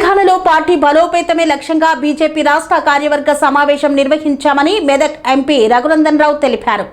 తెలంగాణలో పార్టీ బలోపేతమే లక్ష్యంగా బీజేపీ రాష్ట్ర కార్యవర్గ సమావేశం నిర్వహించామని మెదక్ ఎంపీ రఘునందన్ రావు తెలిపారు.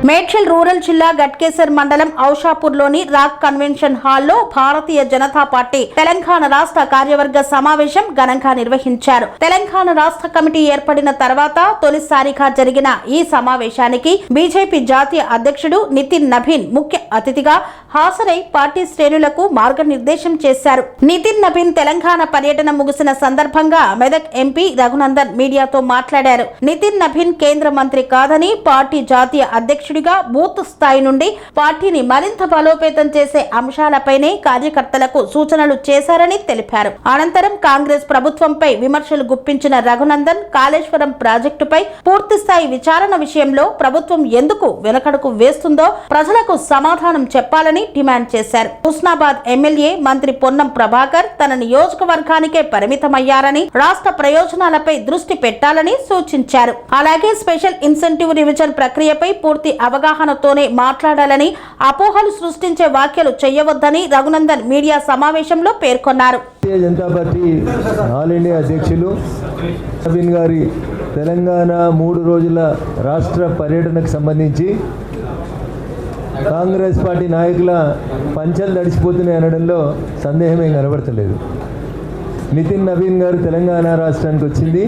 మేడ్చల్ రూరల్ జిల్లా గట్కేసర్ మండలం ఔషాపూర్లోని రాక్ కన్వెన్షన్ హాల్లో భారతీయ జనతా పార్టీ తెలంగాణ రాష్ట్ర కార్యవర్గ సమావేశం ఘనంగా నిర్వహించారు. తెలంగాణ రాష్ట్ర కమిటీ ఏర్పడిన తర్వాత తొలిసారిగా జరిగిన ఈ సమావేశానికి బీజేపీ జాతీయ అధ్యక్షుడు నితిన్ నబీన్ ముఖ్య అతిథిగా హాజరై పార్టీ శ్రేణులకు మార్గనిర్దేశం చేశారు. నితిన్ నబీన్ తెలంగాణ పర్యటన ముగిసిన సందర్భంగా మెదక్ ఎంపీ రఘునందన్ మీడియాతో మాట్లాడారు. నితిన్ నబీన్ కేంద్ర మంత్రి కాదని పార్టీ జాతీయ అధ్యక్షుడిగా బూత్ స్థాయి నుండి పార్టీని మరింత బలోపేతం చేసే అంశాలపైనే కార్యకర్తలకు సూచనలు చేశారని తెలిపారు. అనంతరం కాంగ్రెస్ ప్రభుత్వంపై విమర్శలు గుప్పించిన రఘునందన్ కాళేశ్వరం ప్రాజెక్టుపై పూర్తిస్థాయి విచారణ విషయంలో ప్రభుత్వం ఎందుకు వెనకడుగు వేస్తుందో ప్రజలకు సమాధానం చెప్పాలని డిమాండ్ చేశారు. హుస్నాబాద్ ఎమ్మెల్యే మంత్రి పొన్నం ప్రభాకర్ తన నియోజకవర్గానికే పరిమితమయ్యారని రాష్ట్ర ప్రయోజనాలపై దృష్టి పెట్టాలని సూచించారు. అలాగే స్పెషల్ ఇన్సెంటివ్ రివిజన్ ప్రక్రియపై పూర్తి అవగాహనతోనే మాట్లాడాలని, అపోహలు సృష్టించే వ్యాఖ్యలు చేయవద్దని రఘునందన్ మీడియా సమావేశంలో పేర్కొన్నారు. జనతా పార్టీ ఆల్ ఇండియా అధ్యక్షులు నవీన్ గారి తెలంగాణ 3 రోజుల రాష్ట్ర పర్యటనకు సంబంధించి కాంగ్రెస్ పార్టీ నాయకుల పంచలు తడిసిపోతున్నాయి అనడంలో సందేహం ఏం కనబడతలేదు. నితిన్ నబీన్ గారు తెలంగాణ రాష్ట్రానికి వచ్చింది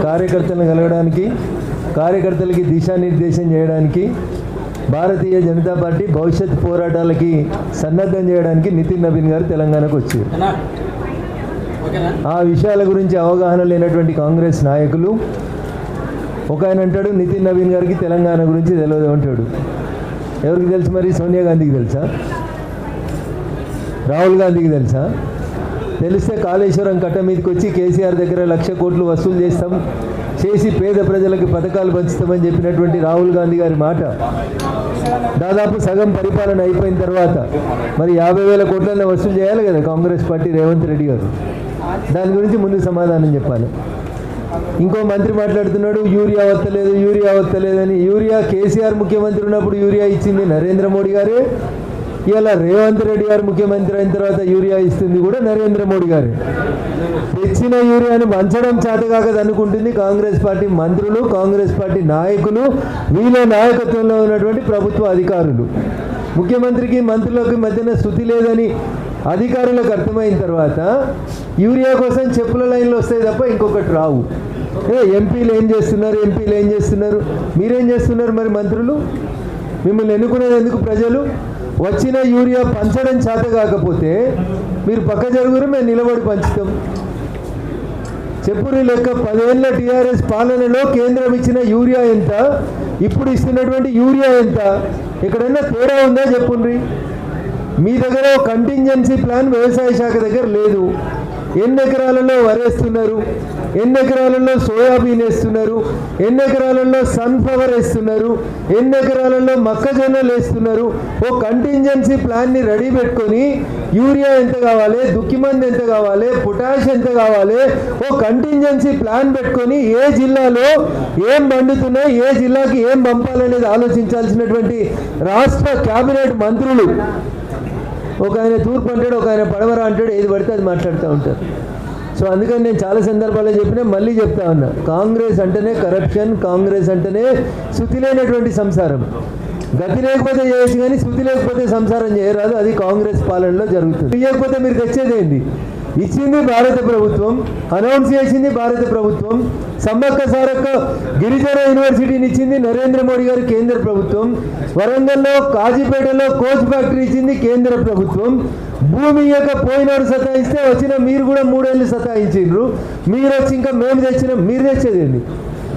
కార్యకర్తలను కలగడానికి, కార్యకర్తలకి దిశానిర్దేశం చేయడానికి, భారతీయ జనతా పార్టీ భవిష్యత్ పోరాటాలకి సన్నద్ధం చేయడానికి నితిన్ నబీన్ గారు తెలంగాణకు వచ్చారు. ఆ విషయాల గురించి అవగాహన లేనటువంటి కాంగ్రెస్ నాయకులు ఒక ఆయన అంటాడు నితిన్ నబీన్ గారికి తెలంగాణ గురించి తెలియదు అంటాడు. ఎవరికి తెలుసు మరి? సోనియా గాంధీకి తెలుసా? రాహుల్ గాంధీకి తెలుసా? తెలిస్తే కాళేశ్వరం కట్ట మీదకి వచ్చి కేసీఆర్ దగ్గర 1,00,000 కోట్లు వసూలు చేసి పేద ప్రజలకు పథకాలు పంచుతామని చెప్పినటువంటి రాహుల్ గాంధీ గారి మాట దాదాపు సగం పరిపాలన అయిపోయిన తర్వాత మరి 50,000 కోట్లనే వసూలు చేయాలి కదా కాంగ్రెస్ పార్టీ రేవంత్ రెడ్డి గారు. దాని గురించి ముందు సమాధానం చెప్పాలి. ఇంకో మంత్రి మాట్లాడుతున్నాడు యూరియా వస్తలేదని. యూరియా కేసీఆర్ ముఖ్యమంత్రి ఉన్నప్పుడు యూరియా ఇచ్చింది నరేంద్ర మోడీ గారే. ఇలా రేవంత్ రెడ్డి గారు ముఖ్యమంత్రి అయిన తర్వాత యూరియా ఇస్తుంది కూడా నరేంద్ర మోడీ గారే. తెచ్చిన యూరియాని పంచడం చేతకాకది అనుకుంటుంది కాంగ్రెస్ పార్టీ మంత్రులు, కాంగ్రెస్ పార్టీ నాయకులు, వీళ్ళ నాయకత్వంలో ఉన్నటువంటి ప్రభుత్వ అధికారులు. ముఖ్యమంత్రికి మంత్రులకు మధ్యన శృతి లేదని అధికారులకు అర్థమైన తర్వాత యూరియా కోసం చెప్పుల లైన్లు వస్తాయి తప్ప ఇంకొకటి రావు. ఎంపీలు ఏం చేస్తున్నారు? మీరేం చేస్తున్నారు? మరి మంత్రులు మిమ్మల్ని ఎన్నుకునేది ఎందుకు ప్రజలు? వచ్చిన యూరియా పంచడం చేత కాకపోతే మీరు పక్క జరుగురు, మేము నిలబడి పంచుతాం. చెప్పురి లెక్క 10 ఏళ్ల టీఆర్ఎస్ పాలనలో కేంద్రం ఇచ్చిన యూరియా ఎంత, ఇప్పుడు ఇస్తున్నటువంటి యూరియా ఎంత? ఎక్కడైనా తేడా ఉందా చెప్పుండ్రి. మీ దగ్గర కంటింజెన్సీ ప్లాన్ వ్యవసాయ శాఖ దగ్గర లేదు. ఎన్ని ఎకరాలలో వరేస్తున్నారు, ఎన్ని ఎకరాలలో సోయాబీన్ వేస్తున్నారు, ఎన్ని ఎకరాలలో సన్ఫ్లవర్ వేస్తున్నారు, ఎన్ని ఎకరాలలో మొక్కజొన్నలు వేస్తున్నారు. ఓ కంటింజెన్సీ ప్లాన్ని రెడీ పెట్టుకొని యూరియా ఎంత కావాలి, దుక్కిమంది ఎంత కావాలి, పొటాష్ ఎంత కావాలి, ఓ కంటింజెన్సీ ప్లాన్ పెట్టుకొని ఏ జిల్లాలో ఏం పండుతున్నాయి, ఏ జిల్లాకి ఏం పంపాలనేది ఆలోచించాల్సినటువంటి రాష్ట్ర కేబినెట్ మంత్రులు ఒక ఆయన తూర్పు అంటాడు, ఒక ఆయన పడమర అంటాడు, ఏది పడితే అది మాట్లాడుతూ ఉంటారు. సో అందుకని నేను చాలా సందర్భాల్లో చెప్పినా మళ్ళీ చెప్తా ఉన్నా, కాంగ్రెస్ అంటేనే కరప్షన్, కాంగ్రెస్ అంటేనే శృతి లేనటువంటి సంసారం. గతి లేకపోతే చేయొచ్చు కానీ శృతి లేకపోతే సంసారం చేయరాదు. అది కాంగ్రెస్ పాలనలో జరుగుతుంది. చేయకపోతే మీరు తెచ్చేదేంది? ఇచ్చింది భారత ప్రభుత్వం, అనౌన్స్ చేసింది భారత ప్రభుత్వం. సమ్మక్క సారక్క గిరిజన యూనివర్సిటీని ఇచ్చింది నరేంద్ర మోడీ గారు కేంద్ర ప్రభుత్వం. వరంగల్లో కాజీపేటలో కోచ్ ఫ్యాక్టరీ ఇచ్చింది కేంద్ర ప్రభుత్వం. భూమి ఇయ్యక పోయినాడు సతాయిస్తే వచ్చిన మీరు కూడా 3 ఏళ్ళు సతాయించిండ్రు. మీరు వచ్చి ఇంకా మేము తెచ్చినాం. మీరు తెచ్చేదేంది?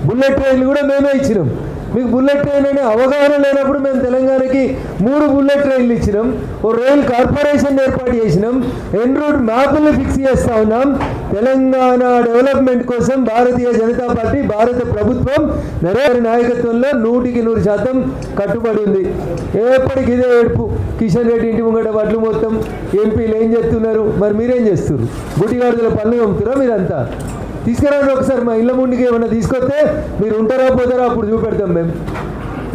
బుల్లెట్ ట్రైన్లు కూడా మేమే ఇచ్చినాం. మీకు బుల్లెట్ ట్రైన్ అనే అవగాహన లేనప్పుడు మేము తెలంగాణకి 3 బుల్లెట్ ట్రైన్లు ఇచ్చినాం. ఓ రైల్ కార్పొరేషన్ ఏర్పాటు చేసినాం. ఎన్ రూట్ మ్యాప్లు ఫిక్స్ చేస్తా ఉన్నాం. తెలంగాణ డెవలప్మెంట్ కోసం భారతీయ జనతా పార్టీ, భారత ప్రభుత్వం నరేంద్ర నాయకత్వంలో 100% కట్టుబడి ఉంది. ఎప్పటికి ఇదే ఏడుపు. కిషన్ రెడ్డి ఇంటి ముంగట వడ్లు మొత్తం ఎంపీలు ఏం చేస్తున్నారు? మరి మీరేం చేస్తున్నారు? గుడిగాడుదల పనులు పంపుతారా? మీరంతా తీసుకురండి ఒకసారి. మా ఇళ్ళ ముందుకి ఏమన్నా తీసుకొస్తే మీరు ఉంటారా పోతారా అప్పుడు చూపెడతాం మేము.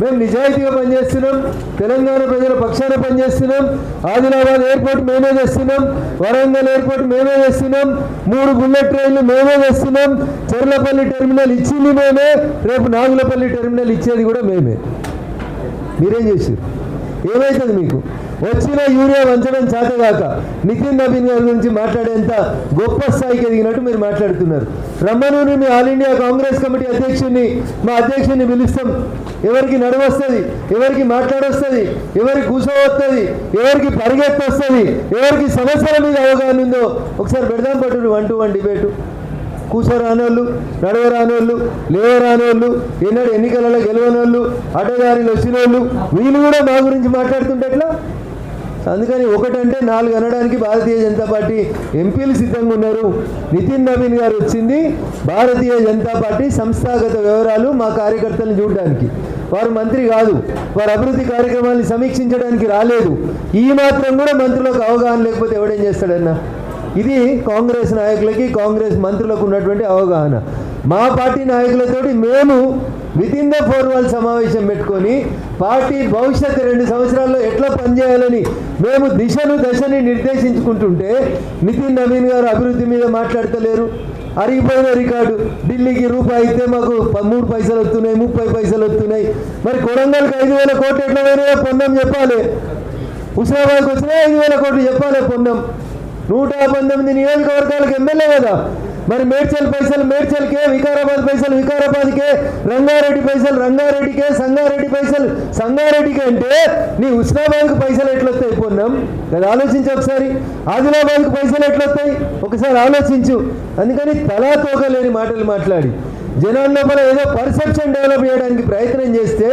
మేము నిజాయితీగా పనిచేస్తున్నాం, తెలంగాణ ప్రజల పక్షాన పనిచేస్తున్నాం. ఆదిలాబాద్ ఎయిర్పోర్ట్ మేమే తెస్తున్నాం, వరంగల్ ఎయిర్పోర్ట్ మేమే తెస్తున్నాం, 3 బుల్లెట్ ట్రైన్లు మేమే తెస్తున్నాం, చెర్లపల్లి టెర్మినల్ ఇచ్చింది మేమే, రేపు నాగులపల్లి టెర్మినల్ ఇచ్చేది కూడా మేమే. మీరేం చేశారు? ఏమవుతుంది మీకు? వచ్చిన యూరియా వంచడం చేతగాక నితిన్ నవీన్ గారి గురించి మాట్లాడేంత గొప్ప స్థాయికి ఎదిగినట్టు మీరు మాట్లాడుతున్నారు. రమ్మను me all India Congress committee అధ్యక్షుడిని, మా అధ్యక్షుడిని పిలుస్తాం. ఎవరికి నడవస్తుంది, ఎవరికి మాట్లాడొస్తుంది, ఎవరికి కూర్చోవస్తుంది, ఎవరికి పరిగెత్తి వస్తుంది, ఎవరికి సమస్యల మీద అవగాహన ఉందో ఒకసారి పెడదాం. పట్టు 1-to-1 డిబేటు. కూర్చోరానోళ్ళు, నడవరానోళ్ళు, లేవరానోళ్ళు, ఎన్నడూ ఎన్నికలలో గెలవనోళ్ళు, అడ్డదారిలో వచ్చిన వాళ్ళు, వీళ్ళు కూడా మా గురించి మాట్లాడుతుంటే ఎట్లా? అందుకని ఒకటంటే 4 అనడానికి భారతీయ జనతా పార్టీ ఎంపీలు సిద్ధంగా ఉన్నారు. నితిన్ నవీన్ గారు వచ్చింది భారతీయ జనతా పార్టీ సంస్థాగత వివరాలు మా కార్యకర్తలను చూడడానికి. వారు మంత్రి కాదు, వారు అభివృద్ధి కార్యక్రమాన్ని సమీక్షించడానికి రాలేదు. ఈ మాత్రం కూడా మంత్రులకు అవగాహన లేకపోతే ఎవడేం చేస్తాడన్నా? ఇది కాంగ్రెస్ నాయకులకి, కాంగ్రెస్ మంత్రులకు ఉన్నటువంటి అవగాహన. మా పార్టీ నాయకులతోటి మేము వితిన్ ద 4 వాల్ సమావేశం పెట్టుకొని పార్టీ భవిష్యత్తు 2 సంవత్సరాల్లో ఎట్లా పనిచేయాలని మేము దశని నిర్దేశించుకుంటుంటే నితిన్ నవీన్ గారు అభివృద్ధి మీద మాట్లాడతలేరు. అరిగిపోయిన రికార్డు, ఢిల్లీకి రూపాయి అయితే మాకు 3 పైసలు వస్తున్నాయి, 30 పైసలు వస్తున్నాయి. మరి కొడంగల్కి 5,000 కోట్లు ఎట్లా పోయినాయో పొన్నం చెప్పాలి. హుస్నాబాద్కి వచ్చినాయి 5,000 కోట్లు చెప్పాలి పొన్నం. 119 నియోజకవర్గాలకు ఎమ్మెల్యే కదా. మరి మేడ్చల్ పైసలు మేడ్చల్కే, వికారాబాద్ పైసలు వికారాబాద్కే, రంగారెడ్డి పైసలు రంగారెడ్డికే, సంగారెడ్డి పైసలు సంగారెడ్డికే అంటే నీ హుస్నాబాద్కి పైసలు ఎట్లొస్తాయి పొన్నం? అది ఆలోచించు ఒకసారి. ఆదిలాబాద్కి పైసలు ఎట్లొస్తాయి ఒకసారి ఆలోచించు. అందుకని తలా తోకలేని మాటలు మాట్లాడి జనాల లోపల ఏదో పర్సెప్షన్ డెవలప్ చేయడానికి ప్రయత్నం చేస్తే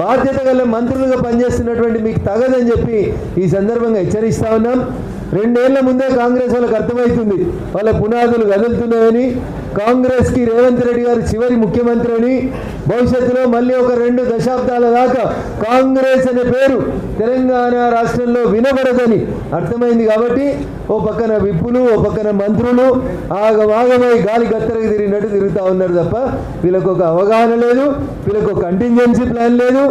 బాధ్యత గల మంత్రులుగా పనిచేస్తున్నటువంటి మీకు తగదని చెప్పి ఈ సందర్భంగా హెచ్చరిస్తా ఉన్నాం. 2 ఏళ్ల ముందే కాంగ్రెస్ వాళ్ళకి అర్థమవుతుంది వాళ్ళ పునాదులు కదులుతున్నాయని. కాంగ్రెస్కి రేవంత్ రెడ్డి గారు చివరి ముఖ్యమంత్రి అని, భవిష్యత్తులో మళ్ళీ ఒక 2 దశాబ్దాల దాకా కాంగ్రెస్ అనే పేరు తెలంగాణ రాష్ట్రంలో వినబడదని అర్థమైంది. కాబట్టి ఓ పక్కన విప్పులు, ఓ పక్కన మంత్రులు ఆగమాగమై గాలి గత్తరకు తిరిగినట్టు తిరుగుతూ ఉన్నారు తప్ప వీళ్ళకు ఒక అవగాహన లేదు, వీళ్ళకు ఒక కంటింజెన్సీ ప్లాన్ లేదు.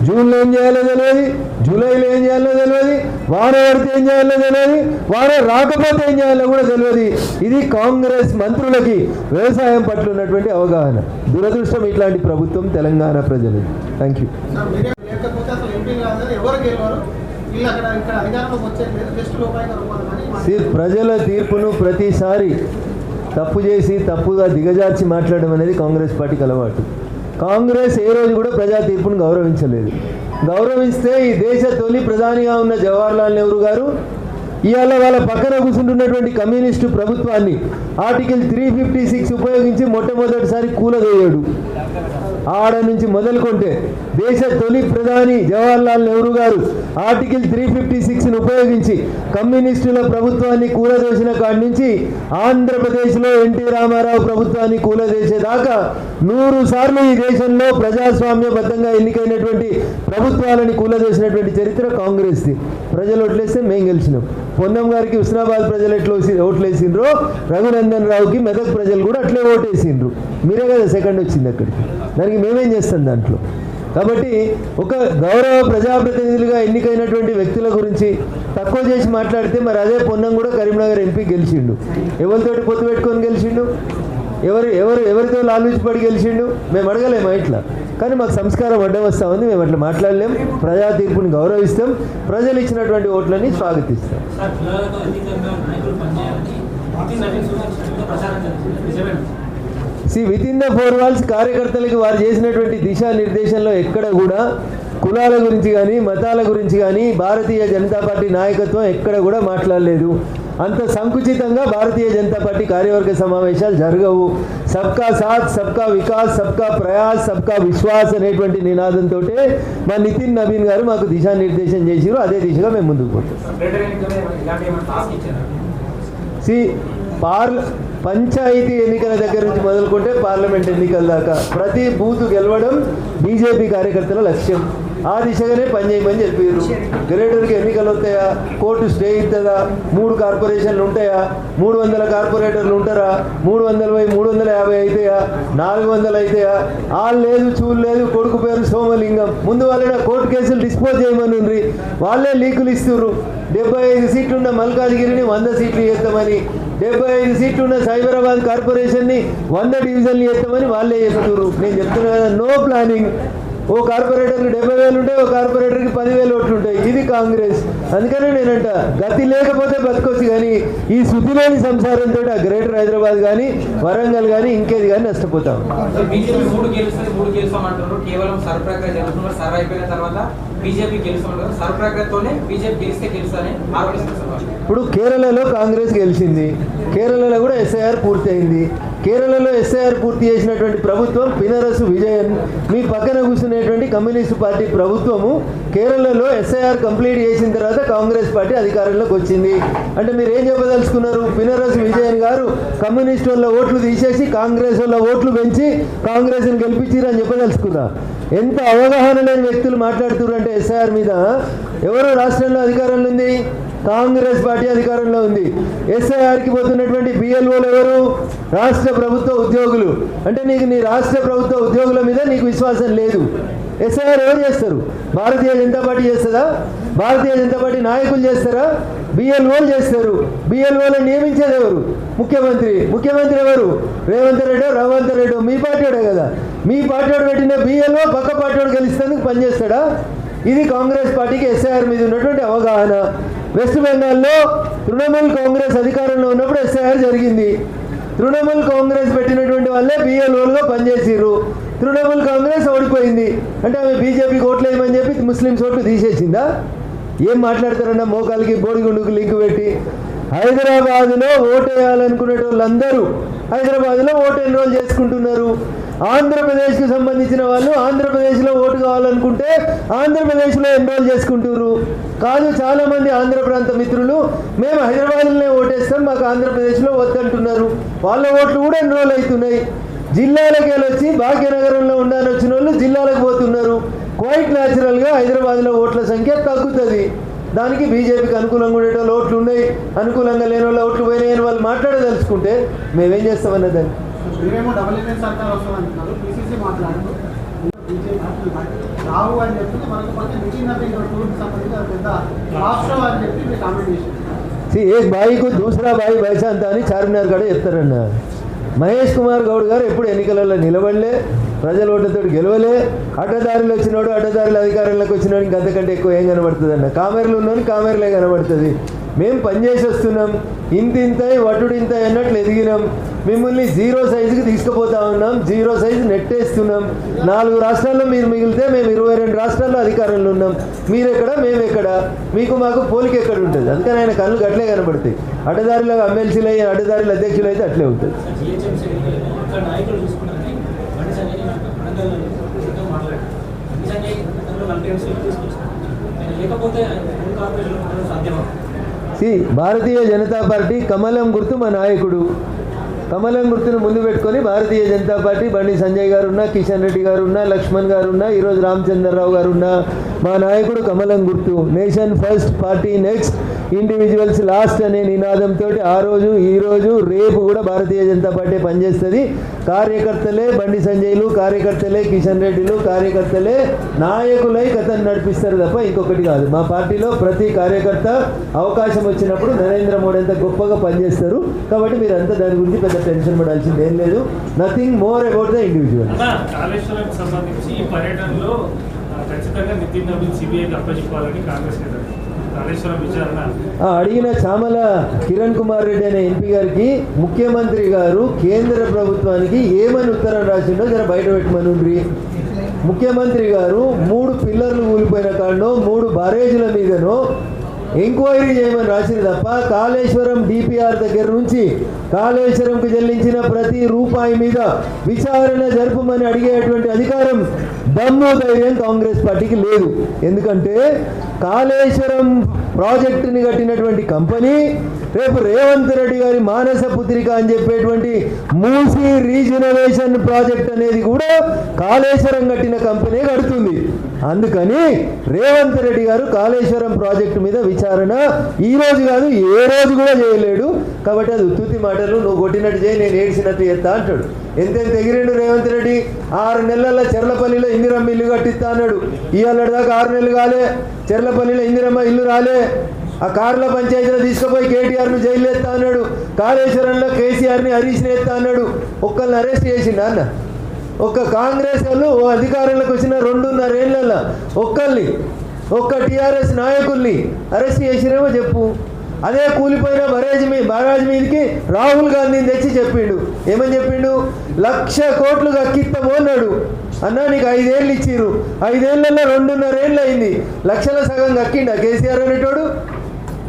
జూన్లో ఏం చేయాలో తెలియదు, జూలైలో ఏం చేయాలో తెలియదు, వాన పడితే ఏం చేయాలో తెలియదు, వాన రాకపోతే ఏం చేయాలో కూడా తెలియదు. ఇది కాంగ్రెస్ మంత్రులకి వ్యవసాయం పట్ల ఉన్నటువంటి అవగాహన. దురదృష్టం ఇట్లాంటి ప్రభుత్వం తెలంగాణ ప్రజలు. Thank you. ప్రజల తీర్పును ప్రతిసారి తప్పు చేసి తప్పుగా దిగజార్చి మాట్లాడడం అనేది కాంగ్రెస్ పార్టీకి అలవాటు. కాంగ్రెస్ ఏ రోజు కూడా ప్రజా తీర్పును గౌరవించలేదు. గౌరవిస్తే ఈ దేశ తొలి ప్రధానిగా ఉన్న జవహర్లాల్ నెహ్రూ గారు ఇవాళ వాళ్ళ పక్కన కూర్చుంటున్నటువంటి కమ్యూనిస్టు ప్రభుత్వాన్ని ఆర్టికల్ 356 ఉపయోగించి మొట్టమొదటిసారి కూలదోయాడు. ఆడ నుంచి మొదలుకుంటే దేశ తొలి ప్రధాని జవహర్లాల్ నెహ్రూ గారు ఆర్టికల్ 356ను ఉపయోగించి కమ్యూనిస్టుల ప్రభుత్వాన్ని కూలదోసిన కాడి నుంచి ఆంధ్రప్రదేశ్లో ఎన్టీ రామారావు ప్రభుత్వాన్ని కూలదోసేదాకా 100 సార్లు ఈ దేశంలో ప్రజాస్వామ్యబద్ధంగా ఎన్నికైనటువంటి ప్రభుత్వాలని కూలదోసినటువంటి చరిత్ర కాంగ్రెస్ది. ప్రజలు ఓట్లేస్తే మేము గెలిచినాం. పొన్నం గారికి హుస్నాబాద్ ప్రజలు ఎట్లా ఓట్లేసిండ్రో రఘునందన్ రావుకి మెదక్ ప్రజలు కూడా అట్లే ఓటేసిండ్రు. మీరే కదా సెకండ్ వచ్చింది అక్కడికి. దానికి మేమేం చేస్తాం దాంట్లో? కాబట్టి ఒక గౌరవ ప్రజాప్రతినిధులుగా ఎన్నికైనటువంటి వ్యక్తుల గురించి తక్కువ చేసి మాట్లాడితే మరి అదే పొన్నం కూడా కరీంనగర్ ఎంపీ గెలిచిండు. ఎవరితోటి పొత్తు పెట్టుకొని గెలిచిండు? ఎవరితో లాలూచిపడి గెలిచిండు? మేము అడగలేమా ఇట్లా? కానీ మాకు సంస్కారం అడ్డం వస్తూ ఉంది. మేము అట్లా మాట్లాడలేం. ప్రజా తీర్పుని గౌరవిస్తాం, ప్రజలు ఇచ్చినటువంటి ఓట్లని స్వాగతిస్తాం. వితిన్ ద 4 వాల్స్ కార్యకర్తలకి వారు చేసినటువంటి దిశానిర్దేశంలో ఎక్కడ కూడా కులాల గురించి కానీ మతాల గురించి కానీ భారతీయ జనతా పార్టీ నాయకత్వం ఎక్కడ కూడా మాట్లాడలేదు. అంత సంకుచితంగా భారతీయ జనతా పార్టీ కార్యవర్గ సమావేశాలు జరగవు. సబ్కా సాత్, సబ్కా వికాస్, సబ్కా ప్రయాస్, సబ్కా విశ్వాస్ అనేటువంటి నినాదంతో మా నితిన్ నవీన్ గారు మాకు దిశానిర్దేశం చేసిరు. అదే దిశగా మేము ముందుకు పోతాం. పంచాయతీ ఎన్నికల దగ్గర నుంచి మొదలుకుంటే పార్లమెంట్ ఎన్నికల దాకా ప్రతి బూత్ గెలవడం బీజేపీ కార్యకర్తల లక్ష్యం. ఆ దిశగానే పనిచేయమని చెప్పారు. గ్రేటర్కి ఎన్నికలు వస్తాయా, కోర్టు స్టే ఇస్తుందా, 3 కార్పొరేషన్లు ఉంటాయా, 300 కార్పొరేటర్లు ఉంటారా, 300 350 అవుతాయా, 400 అవుతాయా, వాళ్ళు లేదు చూలు లేదు. కొడుకు పేరు సోమలింగం, ముందు వాళ్ళ కోర్టు కేసులు డిస్పోజ్ చేయమని ఉండ్రి, వాళ్ళే లీకులు ఇస్తుర్రు. 75 సీట్లు ఉన్న మల్కాజ్గిరిని 100 సీట్లు చేస్తామని, 75 సీట్లు ఉన్న సైబరాబాద్ కార్పొరేషన్ని 100 డివిజన్లు చేస్తామని వాళ్ళే చెప్తున్నారు. నేను చెప్తున్నా కదా, నో ప్లానింగ్. ఓ కార్పొరేటర్కి 70,000 ఉంటాయి, ఓ కార్పొరేటర్కి 10,000 ఓట్లు ఉంటాయి. ఇది కాంగ్రెస్. అందుకనే నేనంట, గతి లేకపోతే బతకొచ్చు, కానీ ఈ శుద్ధి లేని సంసారంతో ఆ గ్రేటర్ హైదరాబాద్ కానీ వరంగల్ కానీ ఇంకేది కానీ నష్టపోతాం. కేవలం సర్ప్రక్రియ జరుగుతున్నారు. సర్వ్ అయిపోయిన తర్వాత బీజేపీ గెలుస్తున్నారు. సర్ప్రక్రియతోనే బీజేపీ గెలిస్తే గెలుస్తారని ఆరోపిస్తున్నారు. ఇప్పుడు కేరళలో కాంగ్రెస్ గెలిచింది, కేరళలో కూడా ఎస్ఐఆర్ పూర్తి అయింది. కేరళలో ఎస్ఐఆర్ పూర్తి చేసినటువంటి ప్రభుత్వం పినరసు విజయన్, మీ పక్కన కూర్చునేటువంటి కమ్యూనిస్టు పార్టీ ప్రభుత్వము కేరళలో ఎస్ఐఆర్ కంప్లీట్ చేసిన తర్వాత కాంగ్రెస్ పార్టీ అధికారంలోకి వచ్చింది. అంటే మీరు ఏం చెప్పదలుచుకున్నారు? పినరసు విజయన్ గారు కమ్యూనిస్టు వాళ్ళ ఓట్లు తీసేసి కాంగ్రెస్ వాళ్ళ ఓట్లు పెంచి కాంగ్రెస్ని గెలిపించారు అని చెప్పదలుచుకున్నా. ఎంత అవగాహన లేని వ్యక్తులు మాట్లాడుతున్నారు అంటే ఎస్ఐఆర్ మీద. ఎవరు రాష్ట్రంలో అధికారంలో ఉంది? కాంగ్రెస్ పార్టీ అధికారంలో ఉంది. ఎస్ఐఆర్కి పోతున్నటువంటి బిఎల్ఓలు ఎవరు? రాష్ట్ర ప్రభుత్వ ఉద్యోగులు. అంటే నీకు నీ రాష్ట్ర ప్రభుత్వ ఉద్యోగుల మీద నీకు విశ్వాసం లేదు. ఎస్ఐఆర్ ఎవరు చేస్తారు? భారతీయ జనతా పార్టీ చేస్తుందా? భారతీయ జనతా పార్టీ నాయకులు చేస్తారా? బిఎల్ఓలు చేస్తారు. బిఎల్ఓలను నియమించేది ఎవరు? ముఖ్యమంత్రి. ముఖ్యమంత్రి ఎవరు? రేవంత్ రెడ్డి మీ పార్టీడే కదా. మీ పార్టీవాడు పెట్టిన బిఎల్ఓ పక్క పార్టీవాడు గెలిస్తేందుకు పనిచేస్తాడా? ఇది కాంగ్రెస్ పార్టీకి ఎస్ఐఆర్ మీద ఉన్నటువంటి అవగాహన. వెస్ట్ బెంగాల్లో తృణమూల్ కాంగ్రెస్ అధికారంలో ఉన్నప్పుడు ఎస్ఐఆర్ జరిగింది. తృణమూల్ కాంగ్రెస్ పెట్టినటువంటి వాళ్ళే బిఎల్ఓలుగా పనిచేసిర్రు. తృణమూల్ కాంగ్రెస్ ఓడిపోయింది. అంటే ఆమె బీజేపీకి ఓట్లు వేయమని చెప్పి ముస్లిమ్స్ ఓట్లు తీసేసిందా? ఏం మాట్లాడతారన్నా మోకాలకి బోడిగుండుకు లింక్ పెట్టి. హైదరాబాద్లో ఓటు వేయాలనుకునే వాళ్ళందరూ హైదరాబాద్లో ఓటు ఎన్రోల్ చేసుకుంటున్నారు. ఆంధ్రప్రదేశ్కి సంబంధించిన వాళ్ళు ఆంధ్రప్రదేశ్లో ఓటు కావాలనుకుంటే ఆంధ్రప్రదేశ్లో ఎన్రోల్ చేసుకుంటున్నారు. కాదు, చాలామంది ఆంధ్ర ప్రాంత మిత్రులు మేము హైదరాబాద్లోనే ఓటేస్తాం, మాకు ఆంధ్రప్రదేశ్లో వద్దంటున్నారు. వాళ్ళ ఓట్లు కూడా ఎన్రోల్ అవుతున్నాయి. జిల్లాలకు వెళ్ళొచ్చి భాగ్యనగరంలో ఉండాలని వచ్చిన వాళ్ళు జిల్లాలకు పోతున్నారు. క్వైట్ న్యాచురల్గా హైదరాబాద్లో ఓట్ల సంఖ్య తగ్గుతుంది. దానికి బీజేపీకి అనుకూలంగా ఉండే వాళ్ళు ఓట్లు ఉన్నాయి, అనుకూలంగా లేని వాళ్ళ ఓట్లు పోయినాయని వాళ్ళు మాట్లాడదలుచుకుంటే మేమేం చేస్తామన్నదాన్ని. మీరేమో డబుల్ ఇంజిన్ సర్కార్ వస్తుందంటున్నారు. పీసీసీ మాట్లాడుతూ రావు అని చెప్పి మరొక పక్క నితిన్ నవీన్ టూర్కి సంబంధించి పెద్ద రాష్ట్రం అని చెప్పి మీరు కామెంట్ చేశారు. ఏక్ బాయికు దూసరా బాయి బైసాంత అని చార్మినార్ కాడ చెప్తారన్న. మహేష్ కుమార్ గౌడ్ గారు ఎప్పుడు ఎన్నికలలో నిలబడలే, ప్రజల ఓట్లతో గెలవలే. అడ్డదారిలో వచ్చినోడు అడ్డదారిలో అధికారంలోకి వచ్చినోడు ఇంకా అంతకంటే ఎక్కువ ఏం కనబడుతుంది అన్న. కామెర్లు ఉన్నోని కామెర్లే కనబడుతుంది. మేము పనిచేసి వస్తున్నాం, ఇంతింతాయి వటుడింతాయి అన్నట్లు ఎదిగినాం. మిమ్మల్ని 0 సైజుకి తీసుకుపోతా ఉన్నాం, 0 సైజు నెట్టేస్తున్నాం. 4 రాష్ట్రాల్లో మీరు మిగిలితే మేము 22 రాష్ట్రాల్లో అధికారంలో ఉన్నాం. మీరెక్కడ మేమెక్కడ, మీకు మాకు పోలిక ఎక్కడ ఉంటుంది? అందుకని ఆయన కళ్ళు గట్లే కనబడతాయి. అడ్డదారిలో ఎమ్మెల్సీలు అయ్యి అడ్డదారిలో అధ్యక్షులు అయితే అట్లే ఉంటుంది. భారతీయ జనతా పార్టీ కమలం గుర్తు మా నాయకుడు. కమలం గుర్తును ముందు పెట్టుకొని భారతీయ జనతా పార్టీ బండి సంజయ్ గారు ఉన్నా, కిషన్ రెడ్డి గారు ఉన్నా, లక్ష్మణ్ గారు ఉన్నా, ఈరోజు రామచంద్రరావు గారు ఉన్నా, మా నాయకుడు కమలం గుర్తు. Nation first, party next, individuals last అనే నినాదంతో ఆ రోజు, ఈరోజు, రేపు కూడా భారతీయ జనతా పార్టీ పనిచేస్తుంది. కార్యకర్తలే బండి సంజయ్లు, కార్యకర్తలే కిషన్ రెడ్డిలు, కార్యకర్తలే నాయకులై కథను నడిపిస్తారు తప్ప ఇంకొకటి కాదు. మా పార్టీలో ప్రతి కార్యకర్త అవకాశం వచ్చినప్పుడు నరేంద్ర మోడీ అంత గొప్పగా పనిచేస్తారు. కాబట్టి మీరంతా దాని గురించి పెద్ద టెన్షన్ పడాల్సింది ఏం లేదు. Nothing more about the individual. కాళేశ్వరానికి సంబంధించి ఈ పర్యటనలో ఖచ్చితంగా నితిన్ నవీన్ సిబిఐకి అప్పచెప్పాలని కాంగ్రెస్ కాళేశ్వరం విచారణ అడిగిన చామల కిరణ్ కుమార్ రెడ్డి అనే ఎంపీ గారికి ముఖ్యమంత్రి గారు కేంద్ర ప్రభుత్వానికి ఏమని ఉత్తరం రాసిండో జర బయట పెట్టమనుండ్రి. ముఖ్యమంత్రి గారు 3 పిల్లర్లు కూలిపోయిన కాడనో 3 బారేజీల మీదనో ఎంక్వైరీ చేయమని రాసింది తప్ప కాళేశ్వరం డిపిఆర్ దగ్గర నుంచి కాళేశ్వరంకు చెల్లించిన ప్రతి రూపాయి మీద విచారణ జరుపమని అడిగేటువంటి అధికారం దమ్ము ధైర్యం కాంగ్రెస్ పార్టీకి లేదు. ఎందుకంటే కాళేశ్వరం ప్రాజెక్టుని కట్టినటువంటి కంపెనీ రేపు రేవంత్ రెడ్డి గారి మానస పుత్రిక అని చెప్పేటువంటి మూసీ రీజనరేషన్ ప్రాజెక్ట్ అనేది కూడా కాళేశ్వరం కట్టిన కంపెనీ కడుతుంది. అందుకని రేవంత్ రెడ్డి గారు కాళేశ్వరం ప్రాజెక్టు మీద విచారణ ఈ రోజు కాదు ఏ రోజు కూడా చేయలేడు. కాబట్టి అది ఉత్తుత్తి మాటలు, నువ్వు కొట్టినట్టు చేయి నేను ఏడ్చినట్టు చేస్తా అంటాడు. ఎంతెంత ఎగిరిండు రేవంత్ రెడ్డి. 6 నెలల చెర్లపల్లిలో ఇందిరమ్మ ఇల్లు కట్టిస్తా అన్నాడు. ఇవాళ దాకా 6 నెలలు కాలే, చెర్లపల్లిలో ఇందిరమ్మ ఇల్లు రాలే. ఆ కార్ల పంచాయతీలో తీసుకుపోయి కేటీఆర్ను జైలు ఎత్తా అన్నాడు. కాళేశ్వరంలో కేసీఆర్ని హరీష్ని ఎత్తా అన్నాడు. ఒక్కరిని అరెస్ట్ చేసిండు అన్న. ఒక్క కాంగ్రెస్ వాళ్ళు అధికారంలోకి వచ్చిన 2.5 ఏళ్ళ ఒక్క టీఆర్ఎస్ నాయకుల్ని అరెస్ట్ చేసిరేమో చెప్పు. అదే కూలిపోయిన బరాజ్ మీదకి రాహుల్ గాంధీని తెచ్చి చెప్పిండు. ఏమని చెప్పిండు? 1,00,000 కోట్లు కక్కిస్తాము అన్నాడు. అన్నా నీకు 5 ఏళ్ళు ఇచ్చిర్రు, 5 ఏళ్ళల్లో 2.5 ఏళ్ళు అయింది. లక్షల సగం కక్కిండా కేసీఆర్ అనేటోడు?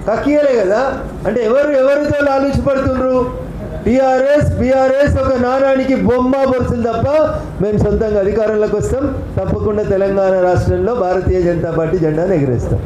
కక్కియలే కదా. అంటే ఎవరితో ఆలోచపడుతుండ్రు? బీఆర్ఎస్ ఒక నాణానికి బొమ్మ బొరుసులు తప్ప మేము సొంతంగా అధికారంలోకి వస్తాం. తప్పకుండా తెలంగాణ రాష్ట్రంలో భారతీయ జనతా పార్టీ జెండాను ఎగరేస్తాం.